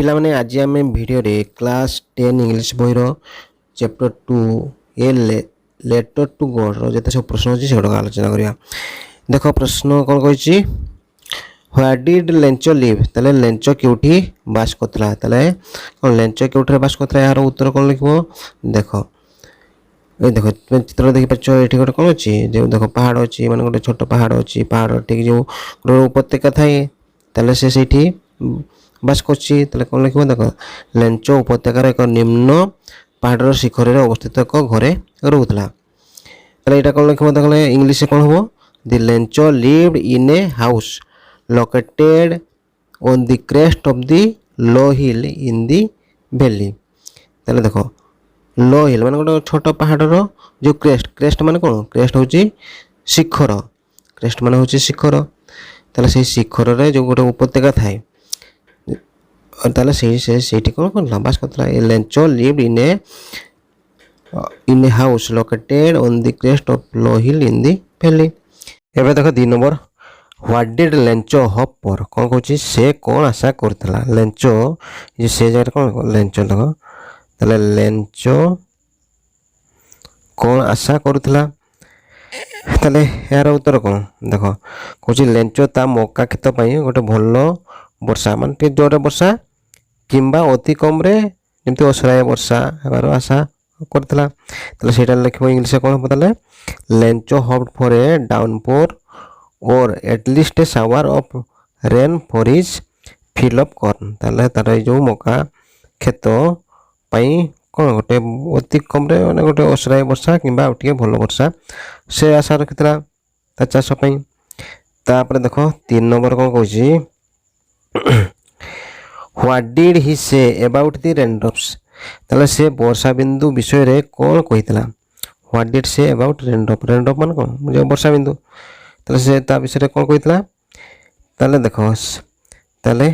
ପିଲାମାନେ ଆଜି ଆମେ ଭିଡ଼ିଓରେ କ୍ଲାସ୍ 10 ଇଂଲିଶ ବହିର ଚେପ୍ଟର 2 ଏ ଲେଟର ଟୁ ଗଡ଼ର ଯେତେ ସବୁ ପ୍ରଶ୍ନ ଅଛି ସେଗୁଡ଼ାକ ଆଲୋଚନା କରିବା। ଦେଖ ପ୍ରଶ୍ନ କ'ଣ କହିଛି, ହ୍ୱାଟ୍ ଡିଡ୍ ଲେଞ୍ଚ ଲିଭ୍? ତାହେଲେ ଲେଞ୍ଚ କେଉଁଠି ବାସ କରୁଥିଲା? ତାହେଲେ କ'ଣ ଲେଞ୍ଚ କେଉଁଠାରେ ବାସ କରୁଥିଲା? ଏହାର ଉତ୍ତର କ'ଣ ଲେଖିବ? ଦେଖ এই দেখো তুমি চিত্র দেখিপাচ্ছ, এটি গোটে কোণ ଅଛି, যে দেখো পাহাড় ଅଛି, মানে গোটে ছোট পাহাড় ଅଛି, পাহাড় ঠিক যে গোটে উপত্যকা থাকে, তাহলে সে সেইটি বাস করছি। তাহলে কোণ লিখব? দেখো লেঞ্চ উপত্যকার এক নিম্ন পাহাড়ের শিখরে অবস্থিত এক ঘরে রহুলা। তাহলে এটা কোণ লিখব? তাহলে ইংলিশে কোণ হব? The Lencho lived in a house located on the crest of the low hill in the valley. তাহলে দেখো लो हिल मान गोटे छोट पहाड़ जो क्रेस्ट मान कौन? क्रेस्ट हूँ शिखर, क्रेस्ट मान हूँ शिखर। ताले से शिखर जो गोटे उपत्यका थाए, ताले से कौन कर बास करता? Lens lived in a house located on the crest of low hill in the valley. एबे देखो 2 number, what did lens hope for? कौन कहूँ से कौन आशा करता? लेंच से जगह कौन लेंच देखो, ताले लेंच कौन आशा करुला? ताले यार उत्तर कौन? देख कौन लेंच ता मका खेत गोटे भल वर्षा मान जोर वर्षा किंबा अति कम जमी असराय वर्षा हबार आशा करता। ताले सेटा लिखब इंग्लिश कौन हम? ताले Lencho hoped for a downpour or at least a shower of rain for his field of corn. ताले तार जो मका खेत पाई कौन गोटे अति कम मैंने गोटे असराय वर्षा किंबा टे भल वर्षा से आशा रखिता चाष पाई। तापर देख 3 नंबर कौन कहूँ, what did he say about the raindrops? ताले से वर्षा बिंदु विषय रे कौन कहितला? What did say about raindrop? Raindrop मान कौन? जो वर्षा बिंदु। ताले से ता विषय रे कौन कहितला? ताले देखो ताले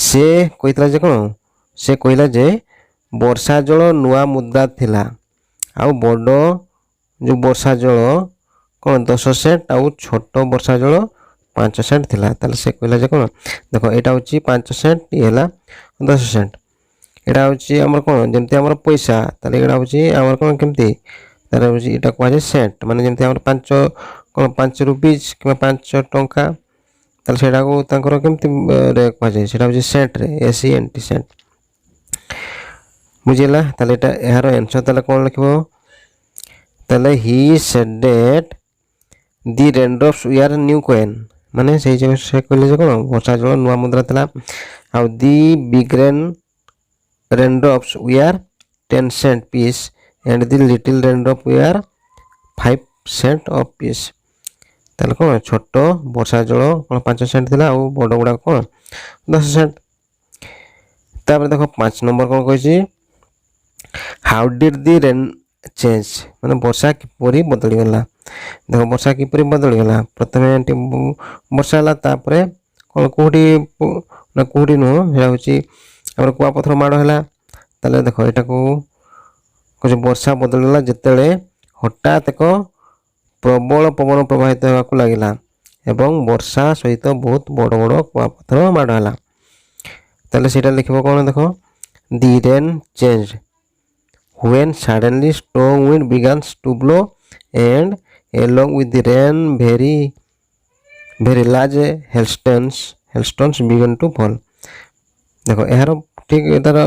से कहितला जे कौन? से कहिला जे वर्षा जल नुआ मुद्दा थिला आउ बड़ जो वर्षा जल कौन 10 सेंट आउ छोट वर्षा जल 5 सेंट थिला। ताले से कहला जे कौन? देखो एटा होची 5 सेंट, ये हला 10 सेंट। एटा होची हमर कौन जेमते हमर पैसा, ताले एटा होची हमर कौन केमती? ताले होची एटा कहै जे सेंट, माने जेमते हमर 5 कौन 5 रुपीस कि 5 टंका, ताले सेटा को तांकर केमती रे कहै जे सेटा होची सेंट रे, SENT सेंट। बुझिला? ताले एटा एहार आंसर ताले कोन लिखबो? ताले he said that the raindrops were new coin, माने से जे से कहले जे कोन वर्षा जल नुआ मुद्रा तला आउ the big raindrops were 10 cent pieces and the little raindrop were 5 cent of pieces. ताले कोन छोट वर्षा जल कोन 5 सेंट थिला आउ बड़ बड़ा कोन 10 सेंट। तापर देखो 5 नंबर कोन कहै, how did the rain change? माने वर्षा किपरि बदली गला? देखो वर्षा किपरि बदली गला? प्रथमे वर्षा हला, तापरे कोन कोठी ना कोठी नो हेला होची हमर कुआ पत्थर माड हला। ताले देखो एटा को कुछ वर्षा बदली गला जेतेले हठात एक प्रबल पवन प्रवाहित होगा को लागिला एवं वर्षा सहित बहुत बड़ बड़ कुआ पत्थर माड हला। ताले सेटा लिखबो कोन? देखो the rain change when suddenly strong wind begins to blow and along with the rain very large hailstones began to fall। देखो यार ठीक एतार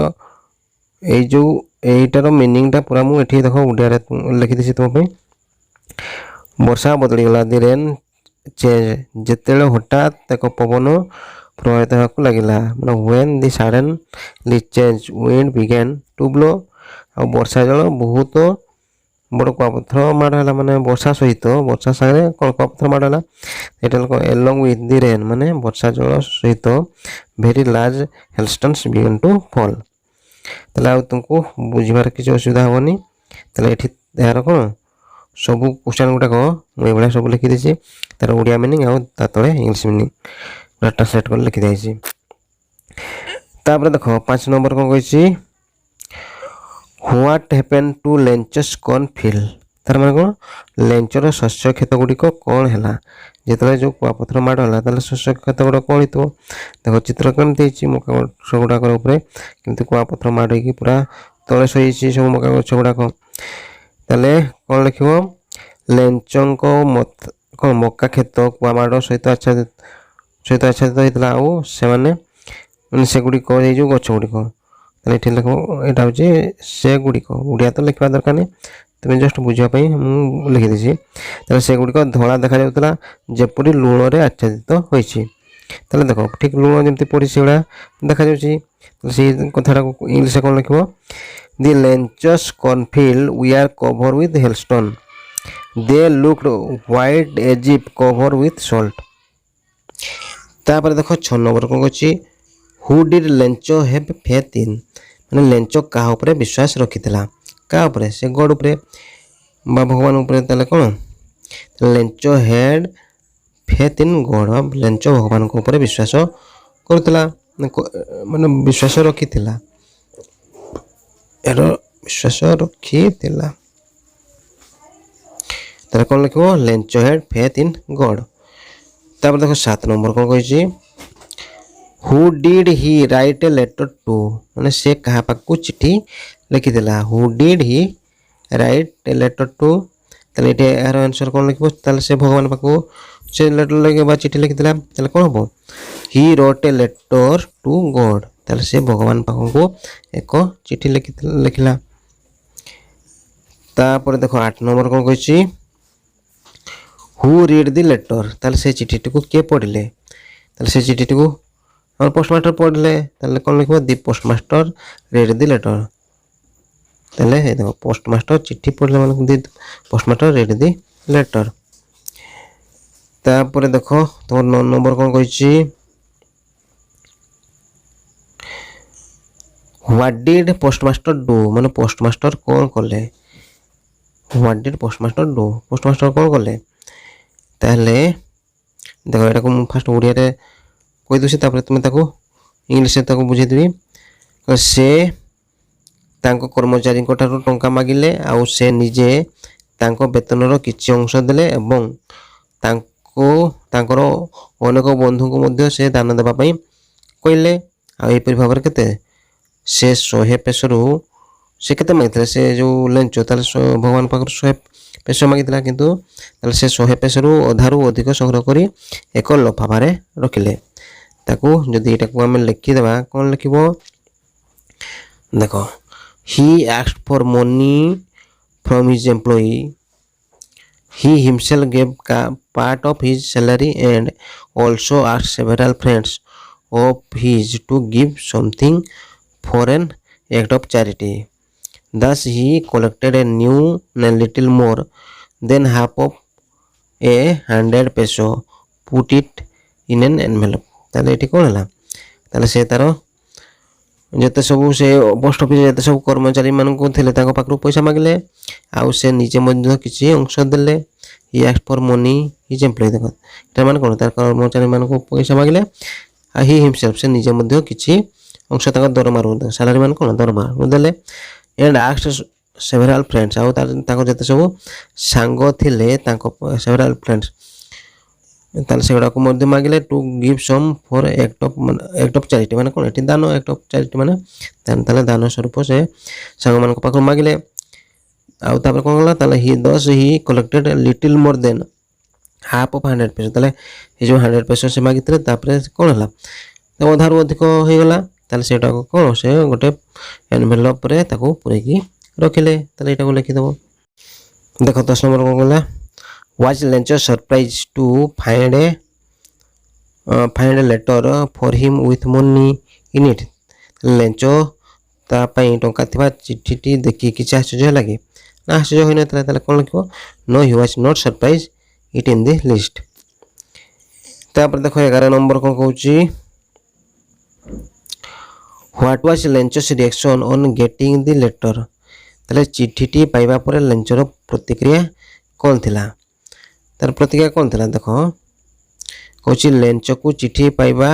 ए जो एटार मीनिंग टा पूरा मु एठी देखो उडिया रे लिखि दिसी तुम पे। वर्षा बदली गला, दी रेन चेंज जेतेले हठात एक पवन प्रवाहित होगा लागिला, माने when the suddenly change wind began to blow आ वर्षा जल बहुत बड़ कुआपथर माड़ है, माने वर्षा सहित वर्षा सागे कौन कुआपथर माड़ है एलंग विथ द रेन, माने वर्षा जल सहित very large hailstones began to fall. ताले आ तुमको बुझिबार किसी असुविधा हेबनी। ताले एठी यार कौन सब क्वेश्चन गुटाक मुझे भाया सब लिखी देसी, तार ओडिया मीनिंग आउ ता तले इंग्लिश मीनिंग ट्रांसलेट कर लिखि देसी। तापर देखो 5 नंबर कौन कहिछि, what happened to Lencho's corn field? तार माने कोन लेंचर शस्य क्षेत्र गुड़िक कौन है जिते जो कुआपथर माड़ है शस्य क्षेत्र गुड़ा कौन हो देख चित्र कमी मका गछ गुड़ाक कमी कुआपथर माड़ हो पूरा तले शई सब मका गछ गुड़ाक कौन लिख लेंचों कौन मका खेत कुआमाड़ सहित आच्छादित होता आने से गुड़िक गछ गुड़िक ये लिख यहाँ हूँ से गुड़िक ओडिया तो लिखा दरकार नहीं तुम्हें जस्ट बुझापी मुझे लिखिदी से गुड़िक धला देखा जाऊला जपरी लुण में आच्छादित होती देख ठीक लुण जमी पड़ी से देखा कथा इंग्लीश कौन लिख the Lencho's cornfield were covered with hailstone they looked white as if covered with salt तापर देख 6 नंबर कौन कही who did Lencho have faith in माने लेंचो क्या उपरे विश्वास रखिथिला क्या उपरे से गॉड उपरे बा भगवान उपरे ताले कौन Lencho had faith in God Lencho भगवान को ऊपर विश्वास करथिला माने विश्वास रखिथिला एरो विश्वास रखिथिला तारे कौन लिखो Lencho had faith in God तापर देखो 7 नंबर कौन कही who did he write a letter to माने से कहा पाकू चिट्ठी लिखिदेला who did he write a letter to ताले एटे यार आंसर कौन लिखबो ताले से भगवान पाकू से लेटर लगे बा चिट्ठी लिखिदेला ताले कौन हो he wrote a letter to God ताले से भगवान पाकू एक चिट्ठी लिखिला तापर देखो 8 नंबर कौन कही हु रीड द लेटर ताले से चिट्ठी को के पढ़ले ताले से चिट्ठी को और पोस्टमास्टर पढ़ले ताले कौन लिखबो दि पोस्टमास्टर रीड द लेटर ताले हे देखो पोस्टमास्टर चिट्ठी पढ़ले माने दि पोस्टमास्टर रीड द लेटर तापर देखो तो 9 नंबर कौन कहिछि व्हाट डिड पोस्टमास्टर डू माने पोस्टमास्टर कौन करले what did postmaster do postmaster कौन करले ताले देखो एटा को फर्स्ट ओडिया रे कहि दूसी तापर तुम ताको इंग्लिश रे ताको बुझे देबी से तांको कर्मचारी को ठारो टंका मागिले आउ से निजे तांको वेतनर किछि अंश देले एवं तांको तांकर अनेक बंधु को मध्य से दान देबा पई कइले आ ए परि भाबर केते से 100 पैसरु से केते मागितले से जो लेंचो ताले भगवान पाकर 100 पैसा मागितला किंतु ताले से 100 पैसरु अधारु अधिक संग्रह करी एक लफाफारे रखिले ताकू जदि एटा को हम लिखि देबा कोन लिखिबो देखो ही asked for money from his employee he himself gave part of his salary and also asked several friends of his to give something for an act of charity thus he collected a little more than half of 100 peso put it in an envelope ताले eighty कौन है ताले से तार जते सब से post office जते सब कर्मचारी मान को थे पाखु पैसा मागिले आउ से निजे मध्य किसी अंश देले he asked for money his employer देखो एटा मान कोन तार कर्मचारी मान को पैसा मागिले आ ही हिमसेल्फ से निजे मध्य किसी अंश ताक दरमा रो सैलरी मान कोन दरमा देले एंड आस्क्ड सेवरल फ्रेंड्स आउ ताक जते सब सांग थिले ताक सेवरल फ्रेंड्स ताले सेगुड़ा को मध्य मागिले to give some for act of charity माने कोन एटी दान एक्ट ऑफ चैरिटी माने ताले दान स्वरूप से संग मान को पाखु मागिले आउ तापर कोन होला ताले ही collected little more than half of 100 पैसा ताले हे जो 100 पैसा से मागितले तापर कोन होला तो अधारु अधिक हो गला ताले सेटा को कोन से गोटे एनवेलप रे ताको पुरे की रखिले ताले एटा को लिखि देबो देखो 10 नंबर कोन होला was Lencho surprised to find a letter for him with money in it Lencho ता पई टंका थिबा चिट्ठी देखि किछ आश्चर्य लागे ना आश्चर्य होइना ताले कोन लिखो no he was not surprise it in the least तापर देखो 11 नंबर कोन कहूची what was Lencho's reaction on getting the letter ताले चिट्ठी पाइबा पर लेंचोर प्रतिक्रिया कोन थिला तार प्रतिक्रिया कौन था देखो कौची लेंचो को चिट्ठी पाइबा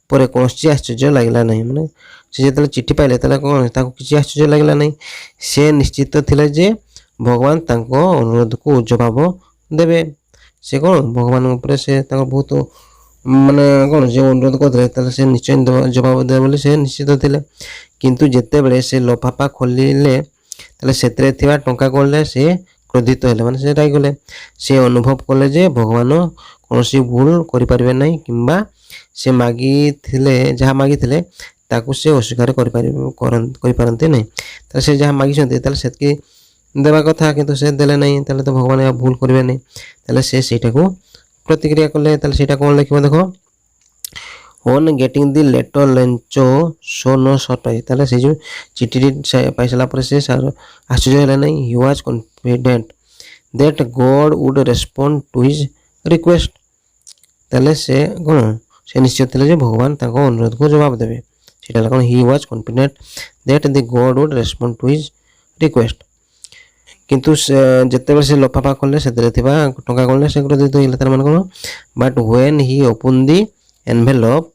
पर कौन आश्चर्य लगला नहीं माने से जो चिट्ठी पाइले कौन ताको किसी आश्चर्य लगला नहीं से निश्चित थिले जे ଭଗବାନ ତାଙ୍କ ଅନୁରୋଧକୁ ଜବାବ ଦେବେ। ସେ କ'ଣ ଭଗବାନଙ୍କ ଉପରେ ସେ ତାଙ୍କ ବହୁତ ମାନେ କ'ଣ ଯେ ଅନୁରୋଧ କରିଥିଲେ ତାହେଲେ ସେ ନିଶ୍ଚୟ ଜବାବ ଦେବେ ବୋଲି ସେ ନିଶ୍ଚିତ ଥିଲେ। କିନ୍ତୁ ଯେତେବେଳେ ସେ ଲଫାଫା ଖୋଲିଲେ ତାହେଲେ ସେଥିରେ ଥିବା ଟଙ୍କା କଲେ ସେ କ୍ରୋଧିତ ହେଲେ, ମାନେ ସେ ରାଗିଗଲେ। ସେ ଅନୁଭବ କଲେ ଯେ ଭଗବାନ କୌଣସି ଭୁଲ କରିପାରିବେ ନାହିଁ କିମ୍ବା ସେ ମାଗିଥିଲେ ଯାହା ମାଗିଥିଲେ ତାକୁ ସେ ଅସ୍ୱୀକାର କରିପାରନ୍ତି ନାହିଁ। ତାହେଲେ ସେ ଯାହା ମାଗିଛନ୍ତି ତାହେଲେ ସେତିକି ଦେବା କଥା, କିନ୍ତୁ ସେ ଦେଲେ ନାହିଁ, ତାହେଲେ ତ ଭଗବାନ ଏହା ଭୁଲ କରିବେ ନାହିଁ। ତାହେଲେ ସେ ସେଇଟାକୁ ପ୍ରତିକ୍ରିୟା କଲେ। ତାହେଲେ ସେଇଟା କ'ଣ ଲେଖିବ ଦେଖ, on getting the letter Lencho show no surprise. ତାହେଲେ ସେଇ ଯେଉଁ ଚିଠିଟି ପାଇସାରିଲା ପରେ ସେ ଆଶ୍ଚର୍ଯ୍ୟ ହେଲେ ନାହିଁ। He was confident that God would respond to his request. ତାହେଲେ ସେ କ'ଣ ସେ ନିଶ୍ଚିତ ଥିଲେ ଯେ ଭଗବାନ ତାଙ୍କ ଅନୁରୋଧକୁ ଜବାବ ଦେବେ। ସେଇଟା ହେଲା କ'ଣ, he was confident that the God would respond to his request. କିନ୍ତୁ ଯେତେବେଳେ ସେ ଲଫାଫା କଲେ ସେଥିରେ ଥିବା ଟଙ୍କା କଲେ ସେ କ୍ରୋଧିତ ହେଇଗଲେ। ତାର ମାନେ କ'ଣ, but when Hi open the envelope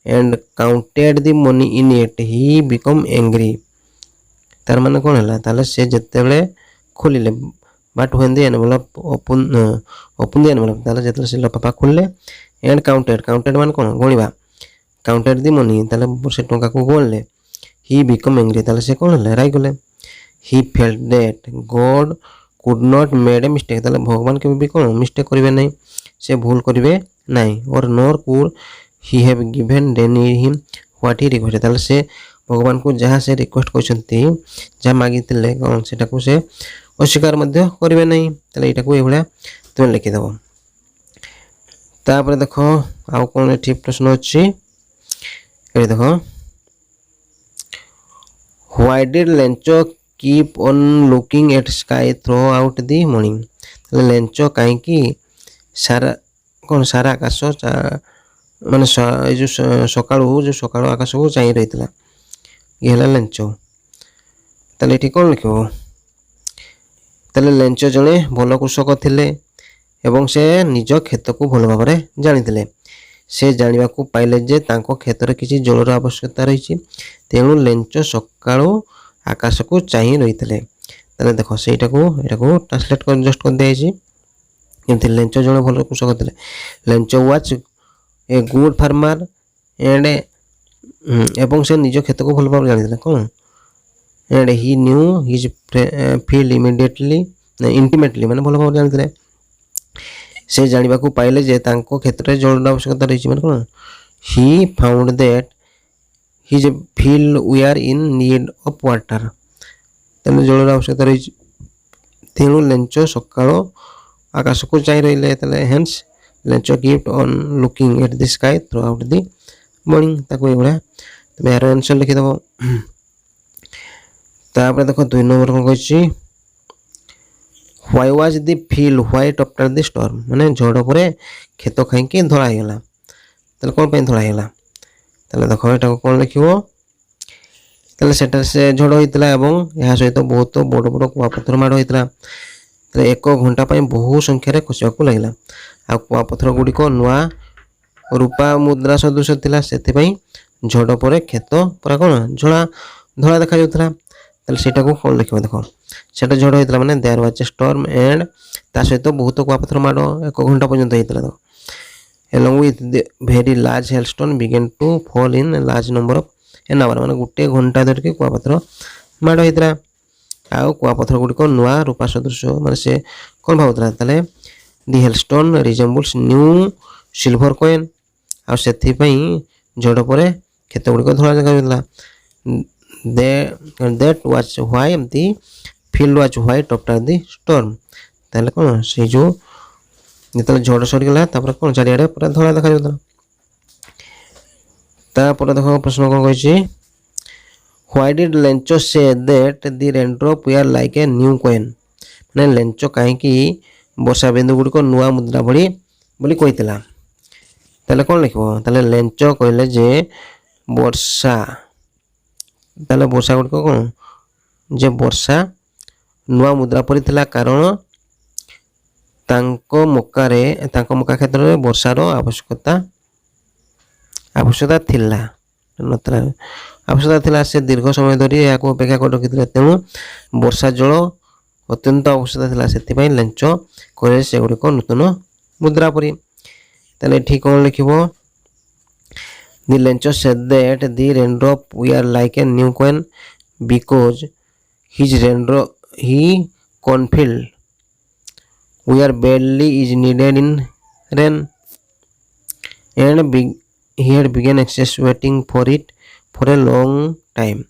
and counted the money in it he become angry। ତାର ମାନେ କ'ଣ ହେଲା, ତାହେଲେ ସେ ଯେତେବେଳେ ଖୋଲିଲେ but when the envelope open the envelope, ତାହେଲେ ଯେତେବେଳେ ସେ ଲଫାଫା ଖୋଲିଲେ and counted ମାନେ କ'ଣ ଗଣିବା, counted the money, ତାହେଲେ ସେ ଟଙ୍କାକୁ ଗଣିଲେ, he become angry, ତାହେଲେ ସେ କ'ଣ ହେଲେ ରାଗିଗଲେ। he felt that God could not made a mistake, ତାହେଲେ ଭଗବାନ କେବେ ବି କ'ଣ ମିଷ୍ଟେକ୍ କରିବେ ନାହିଁ, ସେ ଭୁଲ କରିବେ ନାହିଁ। or nor could he have given him what he requested, ତାହେଲେ ସେ ଭଗବାନଙ୍କୁ ଯାହା ସେ ରିକ୍ୱେଷ୍ଟ କରିଛନ୍ତି, ଯାହା ମାଗିଥିଲେ କ'ଣ ସେଟାକୁ ସେ ଅସ୍ୱୀକାର ମଧ୍ୟ କରିବେ ନାହିଁ। ତାହେଲେ ଏଇଟାକୁ ଏଇଭଳିଆ ତୁମେ ଲେଖିଦେବ। ତାପରେ ଦେଖ ଆଉ କ'ଣ ଏଠି ପ୍ରଶ୍ନ ଅଛି, ଏଠି ଦେଖ, why did ଲେଞ୍ଚ keep on looking at sky throughout the morning। ତାହେଲେ ଲେଞ୍ଚ କାହିଁକି ସାରା ଆକାଶ ମାନେ ଏଇ ଯେଉଁ ସକାଳୁ ଆକାଶକୁ ଚାହିଁ ରହିଥିଲା, ଇଏ ହେଲା ଲେଞ୍ଚ। ତାହେଲେ ଏଠି କ'ଣ ଲେଖିବ, ତାହେଲେ ଲେଞ୍ଚ ଜଣେ ଭଲ କୃଷକ ଥିଲେ ଏବଂ ସେ ନିଜ କ୍ଷେତକୁ ଭଲ ଭାବରେ ଜାଣିଥିଲେ। ସେ ଜାଣିବାକୁ ପାଇଲେ ଯେ ତାଙ୍କ କ୍ଷେତରେ କିଛି ଜଳର ଆବଶ୍ୟକତା ରହିଛି, ତେଣୁ ଲେଞ୍ଚ ସକାଳୁ ଆକାଶକୁ ଚାହିଁ ରହିଥିଲେ। ତାହେଲେ ଦେଖ ଏଟାକୁ ଟ୍ରାନ୍ସଲେଟ୍ ଜଷ୍ଟ କରିଦିଆଯାଇଛି। ଯେମିତି ଲେଞ୍ଚ ଜଣେ ଭଲ କୃଷକ ଥିଲେ, Lencho was a good farmer and ଏବଂ ସେ ନିଜ କ୍ଷେତକୁ ଭଲ ଭାବରେ ଜାଣିଥିଲେ କ'ଣ, and he knew his field intimately ମାନେ ଭଲ ଭାବରେ ଜାଣିଥିଲେ। ସେ ଜାଣିବାକୁ ପାଇଲେ ଯେ ତାଙ୍କ କ୍ଷେତ୍ରରେ ଜଳର ଆବଶ୍ୟକତା ରହିଛି, ମାନେ କ'ଣ, he found that his field were in need of water. ତେଣୁ ଜଳର ଆବଶ୍ୟକତା ରହିଛି, ତେଣୁ ଲେଞ୍ଚ ସକାଳ ଆକାଶକୁ ଚାହିଁ ରହିଲେ। ତାହେଲେ hence Lencho kept on looking at the sky throughout the morning. ତାକୁ ଏଇଭଳିଆ ତୁମେ ଏହାର ଆନ୍ସର ଲେଖିଦେବ। ତାପରେ ଦେଖ 2 ନମ୍ବର କ'ଣ କହିଛି, why was the field white after the storm, ମାନେ ଝଡ଼ ପରେ କ୍ଷେତ କାହିଁକି ଧଳା ହେଇଗଲା। ତାହେଲେ କ'ଣ ପାଇଁ ଧଳା ହେଇଗଲା, ତାହେଲେ ଦେଖ ଏଟାକୁ କ'ଣ ଲେଖିବ, ତାହେଲେ ସେଠାରେ ସେ ଝଡ଼ ହୋଇଥିଲା ଏବଂ ଏହା ସହିତ ବହୁତ ବଡ଼ ବଡ଼ କୁଆପଥର ମାଡ଼ ହୋଇଥିଲା। ତାହେଲେ 1 ଘଣ୍ଟା ପାଇଁ ବହୁ ସଂଖ୍ୟାରେ ଖସିବାକୁ ଲାଗିଲା। ଆଉ କୁଆପଥର ଗୁଡ଼ିକ ନୂଆ ରୂପା ମୁଦ୍ରା ସଦୃଶ ଥିଲା, ସେଥିପାଇଁ ଝଡ଼ ପରେ କ୍ଷେତ ପୁରା କ'ଣ ଧଳା ଦେଖାଯାଉଥିଲା। ତାହେଲେ ସେଇଟାକୁ କ'ଣ ଲେଖିବ, ଦେଖ ସେଟା ଝଡ଼ ହେଇଥିଲା ମାନେ there was a storm and ତା ସହିତ ବହୁତ କୁଆପଥର ମାଡ଼ 1 ଘଣ୍ଟା ପର୍ଯ୍ୟନ୍ତ ହେଇଥିଲା। ଦେଖ along with the very large hailstone began to fall in large number of an hour, ମାନେ 1 ଘଣ୍ଟା ଧରିକି କୁଆପଥର ମାଡ଼ ହେଇଥିଲା। ଆଉ କୁଆପଥର ଗୁଡ଼ିକ ନୂଆ ରୂପା ସଦୃଶ, ମାନେ ସେ କ'ଣ ଭାବୁଥିଲା, ତାହେଲେ ଦି ହେଲଷ୍ଟୋନ୍ ରିଜେମ୍ବୁଲ୍ସ ନ୍ୟୁ ସିଲଭର କଏନ୍, ଆଉ ସେଥିପାଇଁ ଝଡ଼ ପରେ କ୍ଷେତ ଗୁଡ଼ିକ ଧଳା ଦେଖାଯାଉଥିଲା। that was why the field was white after the storm। ତାହେଲେ କ'ଣ ସେଇ ଯେଉଁ ଯେତେବେଳେ ଝଡ଼ ସରିଗଲା ତାପରେ କ'ଣ ଚାରିଆଡ଼େ ପୁରା ଧଳା ଦେଖାଯାଉଥିଲା। ତାପରେ ଦେଖ ପ୍ରଶ୍ନ କ'ଣ କହିଛି, why did ଲେଞ୍ଚ say that the raindrop were like a new coin, ମାନେ ଲେଞ୍ଚ କାହିଁକି ବର୍ଷା ବିନ୍ଦୁ ଗୁଡ଼ିକ ନୂଆ ମୁଦ୍ରା ଭଳି ବୋଲି କହିଥିଲା। ତାହେଲେ କ'ଣ ଲେଖିବ, ତାହେଲେ ଲେଞ୍ଚ କହିଲେ ଯେ ବର୍ଷା ଗୁଡ଼ିକ କ'ଣ ଯେ ବର୍ଷା ନୂଆ ମୁଦ୍ରା ପରି ଥିଲା, କାରଣ ତାଙ୍କ ମକା କ୍ଷେତ୍ରରେ ବର୍ଷାର ଆବଶ୍ୟକତା ଥିଲା। ସେ ଦୀର୍ଘ ସମୟ ଧରି ଏହାକୁ ଅପେକ୍ଷା କରି ରଖିଥିଲେ, ତେଣୁ ବର୍ଷା ଜଳ ଅତ୍ୟନ୍ତ ଆବଶ୍ୟକତା ଥିଲା, ସେଥିପାଇଁ ଲେଞ୍ଚ କହିଲେ ସେଗୁଡ଼ିକ ନୂତନ ମୁଦ୍ରା ପରି। ତାହେଲେ ଏଠି କ'ଣ ଲେଖିବ? The Lencho said that the raindrop were like a new coin because he confided where badly is needed in rain, and he had begun excess waiting for it for a long time.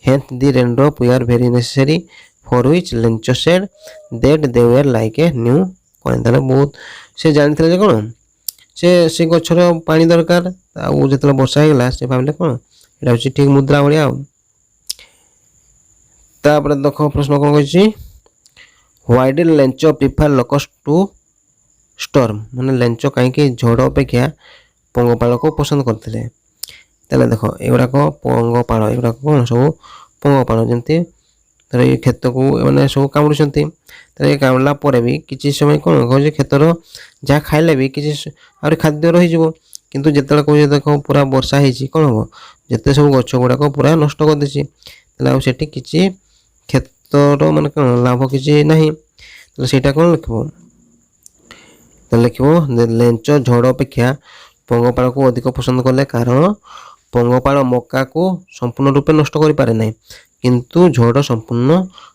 Hence the raindrop were very necessary, for which Lencho said that they were like a new coin. ତାହେଲେ ବହୁତ ସେ ଜାଣିଥିଲେ ଯେ କ'ଣ ସେ ଗଛର ପାଣି ଦରକାର, ଆଉ ଯେତେବେଳେ ବର୍ଷା ହେଇଗଲା ସେ ଭାବିଲେ କ'ଣ ଏଇଟା ହେଉଛି ଠିକ୍ ମୁଦ୍ରା ଭଳିଆ ଆଉ। ତାପରେ ଦେଖ ପ୍ରଶ୍ନ କ'ଣ କହିଛି? Why did Lencho prefer locust to storm? ମାନେ ଲେଞ୍ଚ କାହିଁକି ଝଡ଼ ଅପେକ୍ଷା ପଙ୍ଗପାଳକୁ ପସନ୍ଦ କରିଥିଲେ? ତାହେଲେ ଦେଖ ଏଗୁଡ଼ାକ ପଙ୍ଗପାଳ, ଏଗୁଡ଼ାକ କ'ଣ ସବୁ ପଙ୍ଗପାଳ, ଯେମିତି ଧର ଏଇ କ୍ଷେତକୁ ମାନେ ସବୁ କାମୁଡ଼ୁଛନ୍ତି। ତାହେଲେ ଏ କାମୁଡ଼ିଲା ପରେ ବି କିଛି ସମୟ କ'ଣ କହୁଛି କ୍ଷେତର ଯାହା ଖାଇଲେ ବି କିଛି ଆହୁରି ଖାଦ୍ୟ ରହିଯିବ, କିନ୍ତୁ ଯେତେବେଳେ କହୁଛି ଦେଖ ପୁରା ବର୍ଷା ହେଇଛି କ'ଣ ହେବ? ଯେତେ ସବୁ ଗଛ ଗୁଡ଼ାକ ପୁରା ନଷ୍ଟ କରିଦେଇଛି, ତାହେଲେ ଆଉ ସେଠି କିଛି କ୍ଷେତର ମାନେ କ'ଣ ଲାଭ କିଛି ନାହିଁ। ତାହେଲେ ସେଇଟା କ'ଣ ଲେଖିବ? ତାହେଲେ ଲେଖିବ ଲେଞ୍ଚ ଝଡ଼ ଅପେକ୍ଷା ପଙ୍ଗପାଳକୁ ଅଧିକ ପସନ୍ଦ କଲେ, କାରଣ ପଙ୍ଗପାଳ ମକାକୁ ସମ୍ପୂର୍ଣ୍ଣ ରୂପେ ନଷ୍ଟ କରିପାରେ ନାହିଁ, କିନ୍ତୁ ଝଡ଼ ସମ୍ପୂର୍ଣ୍ଣ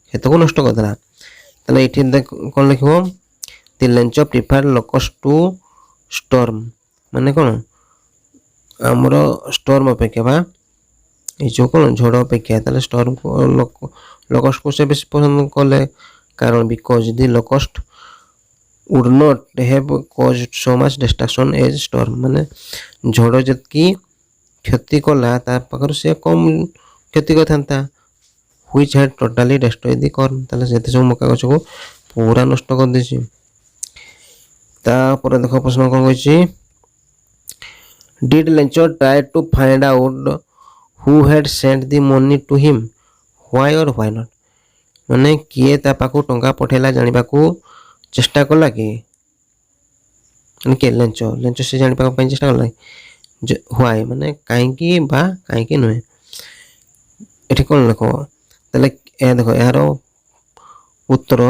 କ୍ଷେତକୁ ନଷ୍ଟ କରିଦେଲା। ତାହେଲେ ଏଇଠି କ'ଣ ଲେଖିବ? ଦି ଲେଞ୍ଚ ପ୍ରିଫାର ଲକଷ୍ଟ ଟୁ ଷ୍ଟର୍ମ, ମାନେ କ'ଣ ଆମର ଷ୍ଟର୍ମ ଅପେକ୍ଷା ବା ଏଇ ଯେଉଁ କ'ଣ ଝଡ଼ ଅପେକ୍ଷା, ତାହେଲେ ଷ୍ଟର୍ମକୁ ଲକଷ୍ଟକୁ ସେ ବେଶୀ ପସନ୍ଦ କଲେ, କାରଣ because the locust would not have caused so much destruction as storm, ମାନେ ଝଡ଼ ଯେତିକି କ୍ଷତି କଲା ତା ପାଖରୁ ସେ କମ୍ କ୍ଷତି କରିଥାନ୍ତା, which had totally destroyed the corn, ତାହେଲେ ଯେତେ ସବୁ ମକା ଗଛକୁ ପୁରା ନଷ୍ଟ କରିଦେଇଛି। ତାପରେ ଦେଖ ପ୍ରଶ୍ନ କ'ଣ କହିଛି? Did Lencho try to find out who had sent the money to him? Why or why not? ମାନେ କିଏ ତା ପାଖକୁ ଟଙ୍କା ପଠେଇଲା ଜାଣିବାକୁ ଚେଷ୍ଟା କଲା କି? ମାନେ କିଏ? ଲେଞ୍ଚ ସେ ଜାଣିବା ପାଇଁ ଚେଷ୍ଟା କଲା। ହ୍ୱାଇ ମାନେ କାହିଁକି ବା କାହିଁକି ନୁହେଁ। ଏଠି କ'ଣ ଲେଖ? ତାହେଲେ ଏହା ଦେଖ ଏହାର ଉତ୍ତର,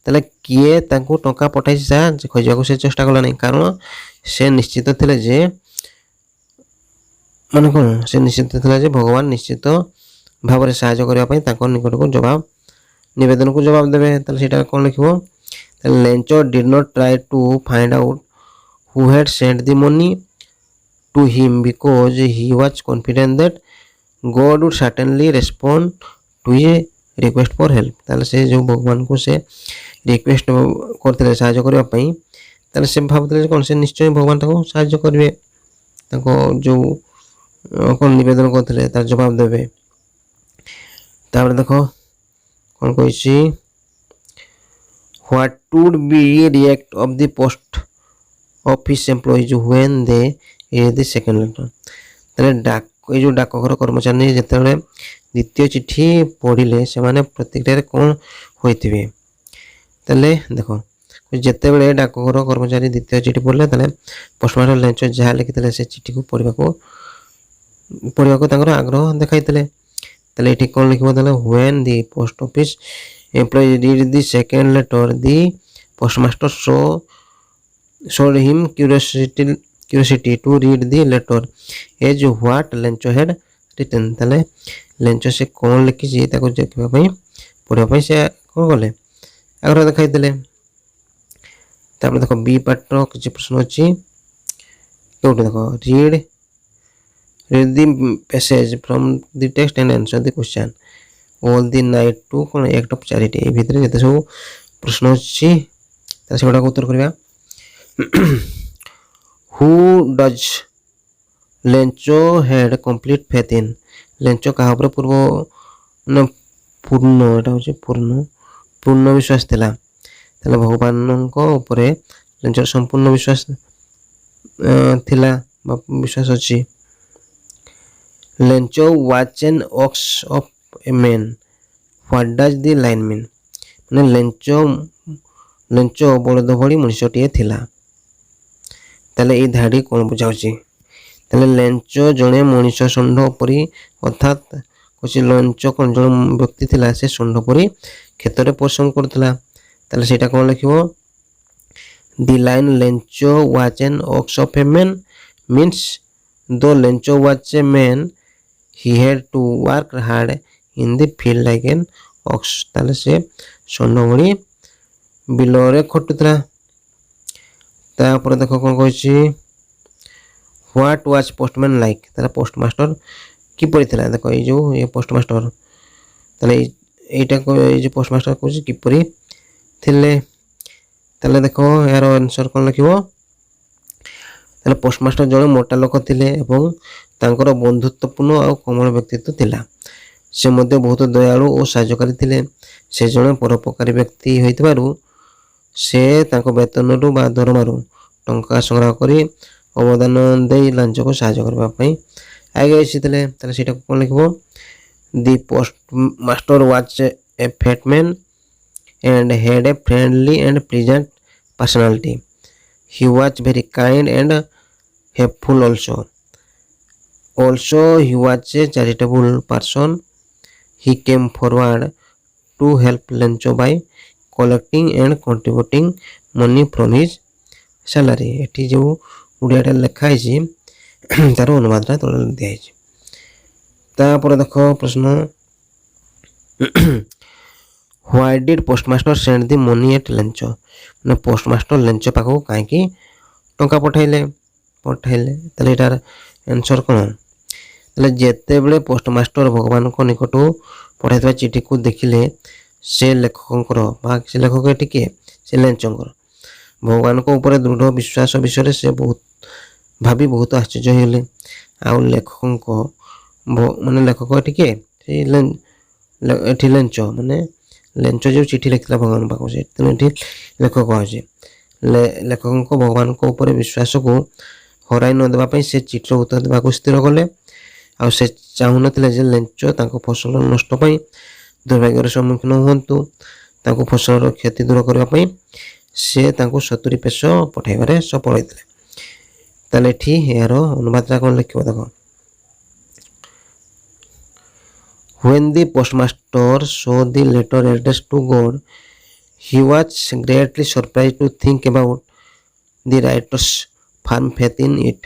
ତାହେଲେ କିଏ ତାଙ୍କୁ ଟଙ୍କା ପଠାଇଛି ତାହା ଖୋଜିବାକୁ ସେ ଚେଷ୍ଟା କଲା ନାହିଁ, କାରଣ ସେ ନିଶ୍ଚିତ ଥିଲେ ଯେ ମାନେ କ'ଣ ସେ ନିଶ୍ଚିତ ଥିଲା ଯେ ଭଗବାନ ନିଶ୍ଚିତ ଭାବରେ ସାହାଯ୍ୟ କରିବା ପାଇଁ ତାଙ୍କ ନିକଟକୁ ନିବେଦନକୁ ଜବାବ ଦେବେ। ତାହେଲେ ସେଇଟା କ'ଣ ଲେଖିବ? ତାହେଲେ Lencho did not try to find out who had sent the money to him because he was confident that God would certainly respond to a request for help. ତାହେଲେ ସେ ଯେଉଁ ଭଗବାନଙ୍କୁ ସେ ରିକ୍ୱେଷ୍ଟ କରିଥିଲେ ସାହାଯ୍ୟ କରିବା ପାଇଁ, ତାହେଲେ ସେ ଭାବୁଥିଲେ ଯେ କ'ଣ ସେ ନିଶ୍ଚୟ ଭଗବାନ ତାଙ୍କୁ ସାହାଯ୍ୟ କରିବେ, ତାଙ୍କ ଯେଉଁ କ'ଣ ନିବେଦନ କରିଥିଲେ ତାର ଜବାବ ଦେବେ। ତାପରେ ଦେଖ କ'ଣ କହିଛି? What would be react of the post office employees when they read the second letter? ତାହେଲେ ଏଇ ଯେଉଁ ଡାକଘର କର୍ମଚାରୀ ଯେତେବେଳେ ଦ୍ୱିତୀୟ ଚିଠି ପଢ଼ିଲେ ସେମାନେ ପ୍ରତିକ୍ରିୟାରେ କ'ଣ ହୋଇଥିବେ? ତାହେଲେ ଦେଖ ଯେତେବେଳେ ଡାକଘର କର୍ମଚାରୀ ଦ୍ୱିତୀୟ ଚିଠି ପଢ଼ିଲେ, ତାହେଲେ ପୋଷ୍ଟମାଷ୍ଟର ଲେଞ୍ଚ ଯାହା ଲେଖିଥିଲେ ସେ ଚିଠିକୁ ପଢ଼ିବାକୁ ତାଙ୍କର ଆଗ୍ରହ ଦେଖାଇଥିଲେ। ତାହେଲେ ଏଠି କ'ଣ ଲେଖିବ? ତାହେଲେ when the post office employee read the second letter, the postmaster showed him curiosity to read the letter as what Lencho had written. ତାହେଲେ ଲେଞ୍ଚ ସେ କ'ଣ ଲେଖିଛି ତାକୁ ଦେଖିବା ପାଇଁ ପଢ଼ିବା ପାଇଁ ସେ କ'ଣ କଲେ? ଆଗ୍ରହ ଦେଖାଇଥିଲେ। ତାପରେ ଦେଖ ବି ପାର୍ଟର କିଛି ପ୍ରଶ୍ନ ଅଛି, କେଉଁଠି ଦେଖ read the passage from the text and answer the question all the night to କ'ଣ act of charity। এই ଭିତରେ ଯେତେ ସବୁ ପ୍ରଶ୍ନ ଅଛି ତାହେଲେ ସେଗୁଡ଼ାକ ଉତ୍ତର କରିବା। Who does Lencho had complete faith in? ଲେଞ୍ଚ କାହା ଉପରେ ଏଟା ହେଉଛି ପୂର୍ଣ୍ଣ ବିଶ୍ୱାସ ଥିଲା। ତାହେଲେ ଭଗବାନଙ୍କ ଉପରେ ଲେଞ୍ଚର ସମ୍ପୂର୍ଣ୍ଣ ବିଶ୍ୱାସ ଥିଲା ବା ବିଶ୍ୱାସ ଅଛି। Lencho was an ox of a man. What does the line mean? ମାନେ ଲେଞ୍ଚ ବଳଦ ଭଳି ମଣିଷଟିଏ ଥିଲା। ତାହେଲେ ଏଇ ଧାଡ଼ି କ'ଣ ବୁଝାଉଛି? ତାହେଲେ ଲେଞ୍ଚ ଜଣେ ମଣିଷ ଷଣ୍ଢ ପରି, ଅର୍ଥାତ୍ হচ্ছে লঞ্চ কোন জন ব্যক্তি ଥିଲା ସେ ଷଣ୍ଢ ପରି କ୍ଷେତରେ ପରିଶ୍ରମ କରୁଥିଲା। ତାହେଲେ ସେଇଟା କ'ଣ ଲେଖିବ? The line Lencho was an ox of a man means though Lencho was a man he had to work hard in the field like an ox। ତାହେଲେ ସେ ଷଣ୍ଢ ଭଳି ବିଲରେ ଖଟୁଥିଲା। ତାପରେ ଦେଖ କ'ଣ କହିଛି, What was postman like? ତାହେଲେ ପୋଷ୍ଟମାଷ୍ଟର କିପରି ଥିଲା? ଦେଖ ଏଇ ଯେଉଁ ପୋଷ୍ଟମାଷ୍ଟର, ତାହେଲେ ଏଇଟା ଏଇ ଯେଉଁ ପୋଷ୍ଟମାଷ୍ଟର କହୁଛି କିପରି ଥିଲେ। ତାହେଲେ ଦେଖ ଏହାର ଆନ୍ସର କ'ଣ ଲେଖିବ? ତାହେଲେ ପୋଷ୍ଟମାଷ୍ଟର ଜଣେ ମୋଟା ଲୋକ ଥିଲେ ଏବଂ ତାଙ୍କର ବନ୍ଧୁତ୍ୱପୂର୍ଣ୍ଣ ଆଉ କୋମଳ ବ୍ୟକ୍ତିତ୍ୱ ଥିଲା। ସେ ମଧ୍ୟ ବହୁତ ଦୟାଳୁ ଓ ସାହାଯ୍ୟକାରୀ ଥିଲେ। ସେ ଜଣେ ପରୋପକାରୀ ବ୍ୟକ୍ତି ହୋଇଥିବାରୁ ସେ ତାଙ୍କ ବେତନରୁ ବା ଦରମାରୁ ଟଙ୍କା ସଂଗ୍ରହ କରି ଅବଦାନ ଦେଇ ଲାଞ୍ଚକୁ ସାହାଯ୍ୟ କରିବା ପାଇଁ ଆଗେଇ ଆସିଥିଲେ। ତାହେଲେ ସେଇଟାକୁ କ'ଣ ଲେଖିବ? The postmaster was a fat man and had a friendly and pleasant personality. He was very kind and helpful also. Also, he was a charitable person. He came forward to help Lencho by collecting and contributing money from his salary। ଏଠି ଯେଉଁ ଓଡ଼ିଆଟା ଲେଖା ହେଇଛି ତାର ଅନୁବାଦଟା ତଳେ ଦିଆହେଇଛି। ତାପରେ ଦେଖ ପ୍ରଶ୍ନ, Why did postmaster send the money at Lencho? ମାନେ ପୋଷ୍ଟମାଷ୍ଟର ଲେଞ୍ଚ ପାଖକୁ କାହିଁକି ଟଙ୍କା ପଠାଇଲେ? ତାହେଲେ ଏଟାର ଆନ୍ସର କ'ଣ? ତାହେଲେ ଯେତେବେଳେ ପୋଷ୍ଟମାଷ୍ଟର ଭଗବାନଙ୍କ ନିକଟକୁ ପଠାଇଥିବା ଚିଠିକୁ ଦେଖିଲେ ସେ ଲେଖକଙ୍କର ବା ସେ ଲେଖକ ଏଠି କିଏ? ସେ ଲେଞ୍ଚଙ୍କର ଭଗବାନଙ୍କ ଉପରେ ଦୃଢ଼ ବିଶ୍ୱାସ ବିଷୟରେ ସେ ବହୁତ ଆଶ୍ଚର୍ଯ୍ୟ ହେଇଗଲେ। ଆଉ ଲେଖକଙ୍କ ମାନେ ଲେଖକ ଏଠି କିଏ? ଏଠି ଲେଞ୍ଚ ମାନେ ଲେଞ୍ଚ ଯେଉଁ ଚିଠି ଲେଖିଥିଲା ଭଗବାନ ପାଖକୁ, ସେ ତେଣୁ ଏଠି ଲେଖକ ଅଛି। ଲେଖକଙ୍କ ଭଗବାନଙ୍କ ଉପରେ ବିଶ୍ୱାସକୁ ହରାଇ ନ ଦେବା ପାଇଁ ସେ ଚିଠିର ଉତ୍ତର ଦେବାକୁ ସ୍ଥିର କଲେ। ଆଉ ସେ ଚାହୁଁନଥିଲେ ଯେ ଲେଞ୍ଚ ତାଙ୍କ ଫସଲ ନଷ୍ଟ ପାଇଁ ଦୁର୍ଭାଗ୍ୟର ସମ୍ମୁଖୀନ ହୁଅନ୍ତୁ। ତାଙ୍କୁ ଫସଲର କ୍ଷତି ଦୂର କରିବା ପାଇଁ ସେ ତାଙ୍କୁ 70 ପେସ ପଠାଇବାରେ ସଫଳ ହୋଇଥିଲେ। ତାହେଲେ ଏଠି ଏହାର ଅନୁବାଦଟା କ'ଣ ଲେଖିବ? ଦେଖ, When the postmaster saw the letter addressed to God, he was greatly surprised to think about the writer's firm faith in it.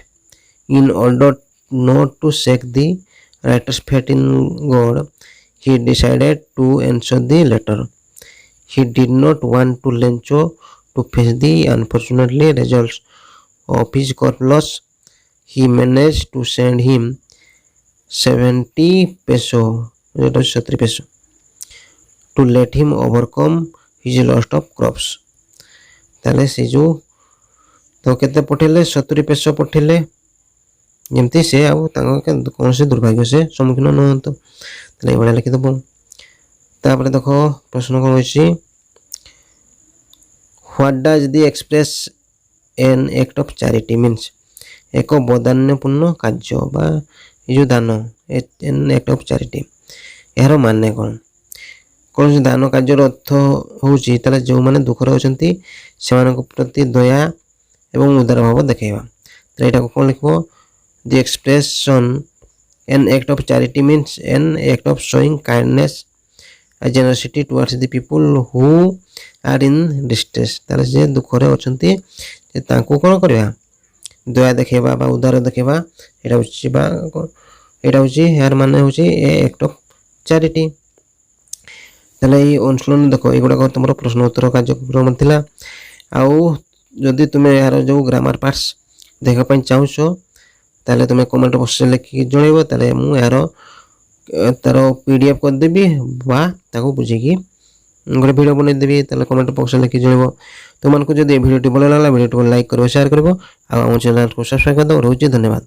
In order not to shake the writer's faith in God, he decided to answer the letter. He did not want to Lencho to face the unfortunate results of his court loss. He managed to send him 70 peso, 70 peso, to let him overcome his loss of crops। ତାହେଲେ ସେ ଯେଉଁ ତ କେତେ ପଠେଇଲେ? 70 pace ପଠେଇଲେ, ଯେମିତି ସେ ଆଉ ତାଙ୍କ କୌଣସି ଦୁର୍ଭାଗ୍ୟ ସେ ସମ୍ମୁଖୀନ ନ ହୁଅନ୍ତୁ। ତାହେଲେ ଏଇଭଳିଆ ଲେଖିଦେବ। ତାପରେ ଦେଖ ପ୍ରଶ୍ନ କ'ଣ ହୋଇଛି, What does the express an act of charity means? ଏକ ବଦାନ୍ୟପୂର୍ଣ୍ଣ କାର୍ଯ୍ୟ ବା ଏ ଯେଉଁ ଦାନ, an act of charity, ଏହାର ମାନେ କ'ଣ? କୌଣସି ଦାନ କାର୍ଯ୍ୟର ଅର୍ଥ ହେଉଛି ତାହେଲେ ଯେଉଁମାନେ ଦୁଃଖରେ ଅଛନ୍ତି ସେମାନଙ୍କ ପ୍ରତି ଦୟା ଏବଂ ଉଦାର ଭାବ ଦେଖାଇବା। ତାହେଲେ ଏଇଟାକୁ କ'ଣ ଲେଖିବ? The expression an act of charity means an act of showing kindness and generosity towards the people who are in distress। ତାହେଲେ ଯେ ଦୁଃଖରେ ଅଛନ୍ତି ଯେ ତାଙ୍କୁ କ'ଣ କରିବା? ଦୟା ଦେଖାଇବା ବା ଉଦାର ଦେଖାଇବା। ଏଇଟା ହେଉଛି ଏହାର ମାନେ ହେଉଛି ଏ act of charity। ତାହେଲେ ଏଇ ଅନୁଶୀଳନ ଦେଖ, ଏଗୁଡ଼ାକ ତୁମର ପ୍ରଶ୍ନ ଉତ୍ତର କାର୍ଯ୍ୟକ୍ରମ ଥିଲା। ଆଉ ଯଦି ତୁମେ ଏହାର ଯେଉଁ ଗ୍ରାମାର ପାର୍ଟସ୍ ଦେଖିବା ପାଇଁ ଚାହୁଁଛ ତାହେଲେ ତୁମେ କମେଣ୍ଟ ବକ୍ସରେ ଲେଖିକି ଜଣାଇବ। ତାହେଲେ ମୁଁ ତାର PDF କରିଦେବି ବା ତାକୁ ବୁଝିକି ଗୋଟେ ଭିଡ଼ିଓ ବନେଇଦେବି। ତାହେଲେ କମେଣ୍ଟ ବକ୍ସରେ ଲେଖିକି ଜଣାଇବ। ତୁମମାନଙ୍କୁ ଯଦି ଏ ଭିଡ଼ିଓଟି ଭଲ ଲାଗିଲା ଭିଡ଼ିଓଟିକୁ ଲାଇକ୍ କରିବ, ସେୟାର କରିବ ଆଉ ଆମ ଚ୍ୟାନେଲକୁ ସବସ୍କ୍ରାଇବ୍ କରିଦେବ। ରହୁଛି, ଧନ୍ୟବାଦ।